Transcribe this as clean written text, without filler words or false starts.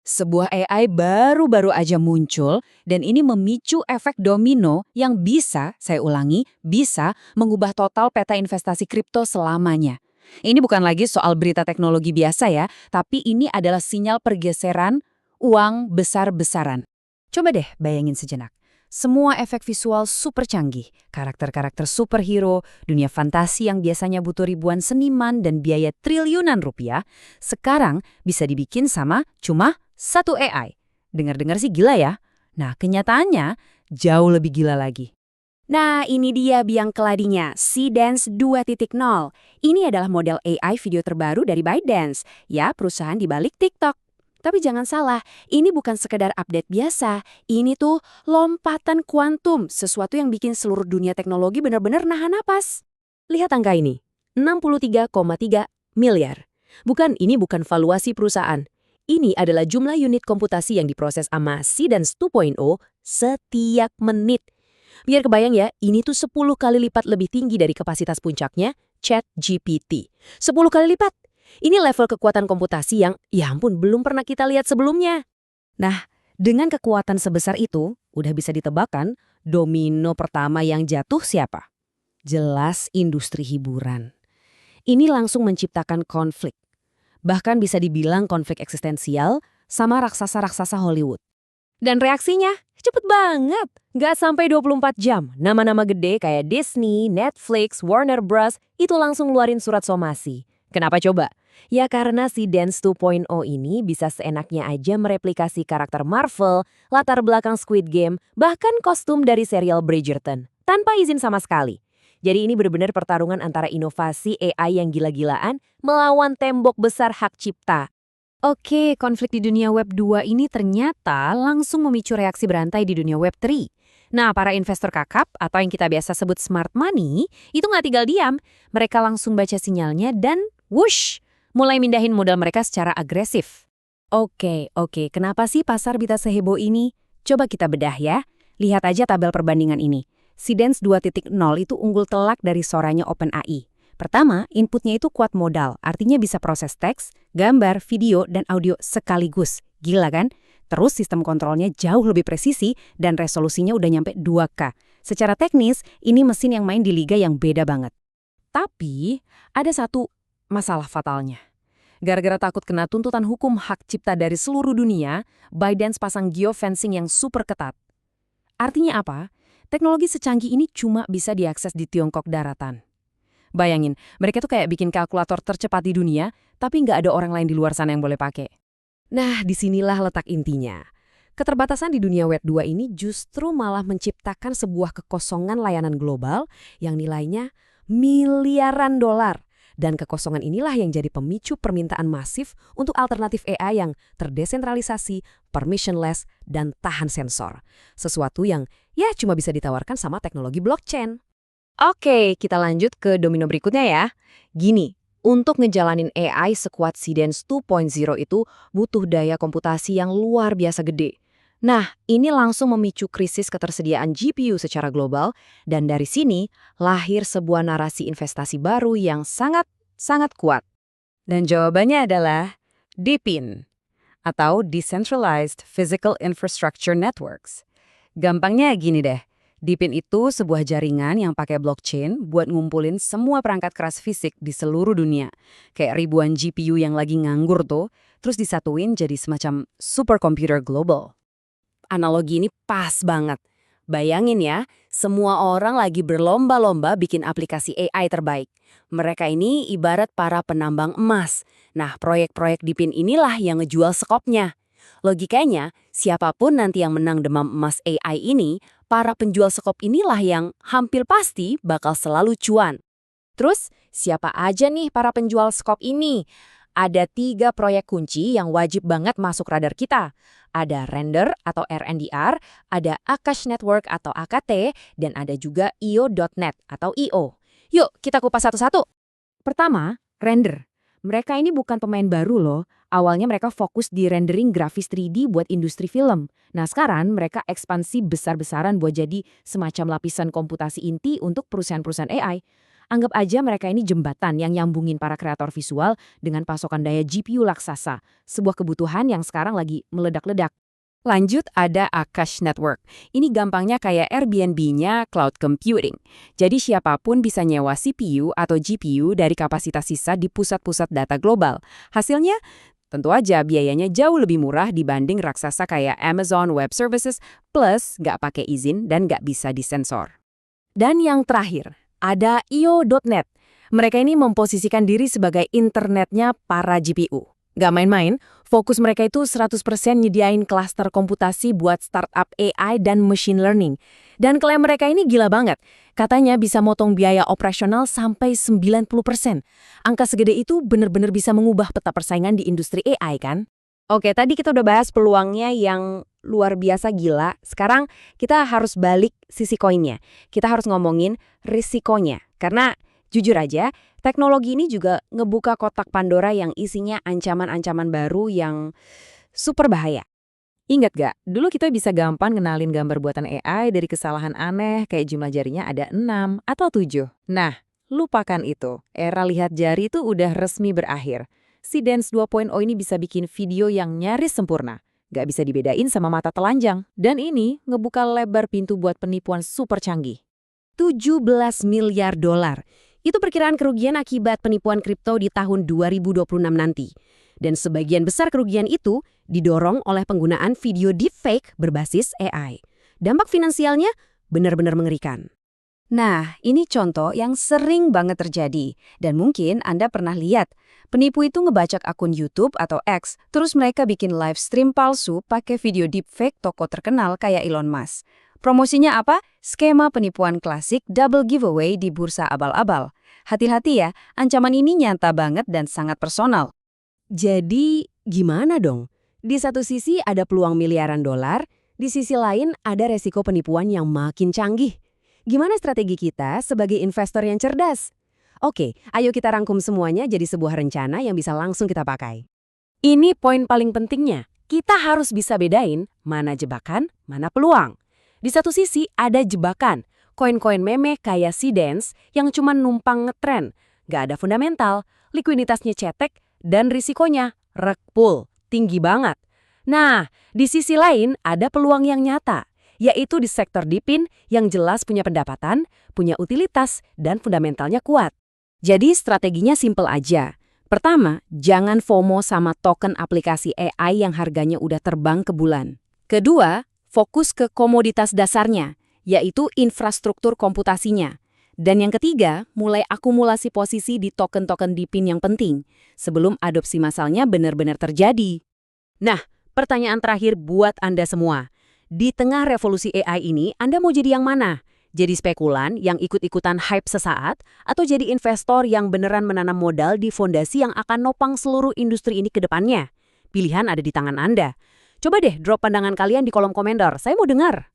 Sebuah AI baru-baru aja muncul dan ini memicu efek domino yang bisa, saya ulangi, bisa mengubah total peta investasi kripto selamanya. Ini bukan lagi soal berita teknologi biasa ya, tapi ini adalah sinyal pergeseran uang besar-besaran. Coba deh bayangin sejenak. Semua efek visual super canggih, karakter-karakter superhero, dunia fantasi yang biasanya butuh ribuan seniman dan biaya triliunan rupiah, sekarang bisa dibikin sama cuma satu AI. Dengar-dengar sih gila ya. Nah, kenyataannya jauh lebih gila lagi. Nah, ini dia biang keladinya, Seedance 2.0. Ini adalah model AI video terbaru dari ByteDance, ya perusahaan di balik TikTok. Tapi jangan salah, ini bukan sekedar update biasa. Ini tuh lompatan kuantum, sesuatu yang bikin seluruh dunia teknologi benar-benar nahan napas. Lihat angka ini, 63,3 miliar. Ini bukan valuasi perusahaan. Ini adalah jumlah unit komputasi yang diproses sama Seedance 2.0 setiap menit. Biar kebayang ya, ini tuh 10 kali lipat lebih tinggi dari kapasitas puncaknya ChatGPT. 10 kali lipat. Ini level kekuatan komputasi yang, ya ampun, belum pernah kita lihat sebelumnya. Nah, dengan kekuatan sebesar itu, udah bisa ditebakkan domino pertama yang jatuh siapa? Jelas industri hiburan. Ini langsung menciptakan konflik. Bahkan bisa dibilang konflik eksistensial sama raksasa-raksasa Hollywood. Dan reaksinya cepet banget. Nggak sampai 24 jam, nama-nama gede kayak Disney, Netflix, Warner Bros. Itu langsung ngeluarin surat somasi. Kenapa coba? Ya karena si Dance 2.0 ini bisa seenaknya aja mereplikasi karakter Marvel, latar belakang Squid Game, bahkan kostum dari serial Bridgerton, tanpa izin sama sekali. Jadi ini benar-benar pertarungan antara inovasi AI yang gila-gilaan melawan tembok besar hak cipta. Oke, konflik di dunia Web 2 ini ternyata langsung memicu reaksi berantai di dunia Web 3. Nah, para investor kakap atau yang kita biasa sebut smart money, itu nggak tinggal diam. Mereka langsung baca sinyalnya dan whoosh, mulai mindahin modal mereka secara agresif. Oke, kenapa sih pasar bisa seheboh ini? Coba kita bedah ya. Lihat aja tabel perbandingan ini. Seedance 2.0 itu unggul telak dari soranya OpenAI. Pertama, inputnya itu kuat modal, artinya bisa proses teks, gambar, video, dan audio sekaligus. Gila kan? Terus sistem kontrolnya jauh lebih presisi dan resolusinya udah nyampe 2K. Secara teknis, ini mesin yang main di liga yang beda banget. Tapi, ada satu masalah fatalnya. Gara-gara takut kena tuntutan hukum hak cipta dari seluruh dunia, ByteDance pasang geofencing yang super ketat. Artinya apa? Teknologi secanggih ini cuma bisa diakses di Tiongkok daratan. Bayangin, mereka tuh kayak bikin kalkulator tercepat di dunia, tapi nggak ada orang lain di luar sana yang boleh pakai. Nah, disinilah letak intinya. Keterbatasan di dunia Web 2 ini justru malah menciptakan sebuah kekosongan layanan global yang nilainya miliaran dolar. Dan kekosongan inilah yang jadi pemicu permintaan masif untuk alternatif AI yang terdesentralisasi, permissionless, dan tahan sensor. Sesuatu yang ya cuma bisa ditawarkan sama teknologi blockchain. Oke, kita lanjut ke domino berikutnya ya. Gini, untuk ngejalanin AI sekuat Seedance 2.0 itu butuh daya komputasi yang luar biasa gede. Nah, ini langsung memicu krisis ketersediaan GPU secara global, dan dari sini lahir sebuah narasi investasi baru yang sangat kuat. Dan jawabannya adalah DePIN, atau Decentralized Physical Infrastructure Networks. Gampangnya gini deh. DePIN itu sebuah jaringan yang pakai blockchain buat ngumpulin semua perangkat keras fisik di seluruh dunia. Kayak ribuan GPU yang lagi nganggur tuh, terus disatuin jadi semacam superkomputer global. Analogi ini pas banget. Bayangin ya, semua orang lagi berlomba-lomba bikin aplikasi AI terbaik. Mereka ini ibarat para penambang emas. Nah, proyek-proyek DePIN inilah yang ngejual skopnya. Logikanya, siapapun nanti yang menang demam emas AI ini, para penjual skop inilah yang hampir pasti bakal selalu cuan. Terus, siapa aja nih para penjual skop ini? Ada 3 proyek kunci yang wajib banget masuk radar kita. Ada Render atau RNDR, ada Akash Network atau AKT, dan ada juga IO.net atau IO. Yuk, kita kupas satu-satu. Pertama, Render. Mereka ini bukan pemain baru loh. Awalnya mereka fokus di rendering grafis 3D buat industri film. Nah sekarang mereka ekspansi besar-besaran buat jadi semacam lapisan komputasi inti untuk perusahaan-perusahaan AI. Anggap aja mereka ini jembatan yang nyambungin para kreator visual dengan pasokan daya GPU raksasa, sebuah kebutuhan yang sekarang lagi meledak-ledak. Lanjut ada Akash Network. Ini gampangnya kayak Airbnb-nya cloud computing. Jadi siapapun bisa nyewa CPU atau GPU dari kapasitas sisa di pusat-pusat data global. Hasilnya, tentu aja biayanya jauh lebih murah dibanding raksasa kayak Amazon Web Services, plus nggak pakai izin dan nggak bisa disensor. Dan yang terakhir, ada io.net. Mereka ini memposisikan diri sebagai internetnya para GPU. Gak main-main, fokus mereka itu 100% nyediain klaster komputasi buat startup AI dan machine learning. Dan klaim mereka ini gila banget. Katanya bisa motong biaya operasional sampai 90%. Angka segede itu bener-bener bisa mengubah peta persaingan di industri AI kan? Oke, tadi kita udah bahas peluangnya yang luar biasa gila. Sekarang kita harus balik sisi koinnya. Kita harus ngomongin risikonya. Karena jujur aja, teknologi ini juga ngebuka kotak Pandora yang isinya ancaman-ancaman baru yang super bahaya. Ingat gak, dulu kita bisa gampang kenalin gambar buatan AI dari kesalahan aneh kayak jumlah jarinya ada 6 atau 7. Nah, lupakan itu. Era lihat jari itu udah resmi berakhir. Si Dance 2.0 ini bisa bikin video yang nyaris sempurna. Gak bisa dibedain sama mata telanjang. Dan ini ngebuka lebar pintu buat penipuan super canggih. 17 miliar dolar. Itu perkiraan kerugian akibat penipuan kripto di tahun 2026 nanti. Dan sebagian besar kerugian itu didorong oleh penggunaan video deepfake berbasis AI. Dampak finansialnya benar-benar mengerikan. Nah, ini contoh yang sering banget terjadi. Dan mungkin Anda pernah lihat. Penipu itu ngebajak akun YouTube atau X, terus mereka bikin live stream palsu pakai video deepfake tokoh terkenal kayak Elon Musk. Promosinya apa? Skema penipuan klasik double giveaway di bursa abal-abal. Hati-hati ya, ancaman ini nyata banget dan sangat personal. Jadi, gimana dong? Di satu sisi ada peluang miliaran dolar, di sisi lain ada resiko penipuan yang makin canggih. Gimana strategi kita sebagai investor yang cerdas? Oke, ayo kita rangkum semuanya jadi sebuah rencana yang bisa langsung kita pakai. Ini poin paling pentingnya. Kita harus bisa bedain mana jebakan, mana peluang. Di satu sisi ada jebakan, koin-koin meme kayak si Dance yang cuma numpang ngetren, gak ada fundamental, likuiditasnya cetek, dan risikonya rug pull, tinggi banget. Nah, di sisi lain ada peluang yang nyata, yaitu di sektor dipin yang jelas punya pendapatan, punya utilitas, dan fundamentalnya kuat. Jadi strateginya simple aja. Pertama, jangan FOMO sama token aplikasi AI yang harganya udah terbang ke bulan. Kedua, fokus ke komoditas dasarnya, yaitu infrastruktur komputasinya. Dan yang ketiga, mulai akumulasi posisi di token-token dipin yang penting, sebelum adopsi massalnya benar-benar terjadi. Nah, pertanyaan terakhir buat Anda semua. Di tengah revolusi AI ini, Anda mau jadi yang mana? Jadi spekulan yang ikut-ikutan hype sesaat, atau jadi investor yang beneran menanam modal di fondasi yang akan nopang seluruh industri ini ke depannya? Pilihan ada di tangan Anda. Coba deh drop pandangan kalian di kolom komentar, saya mau dengar.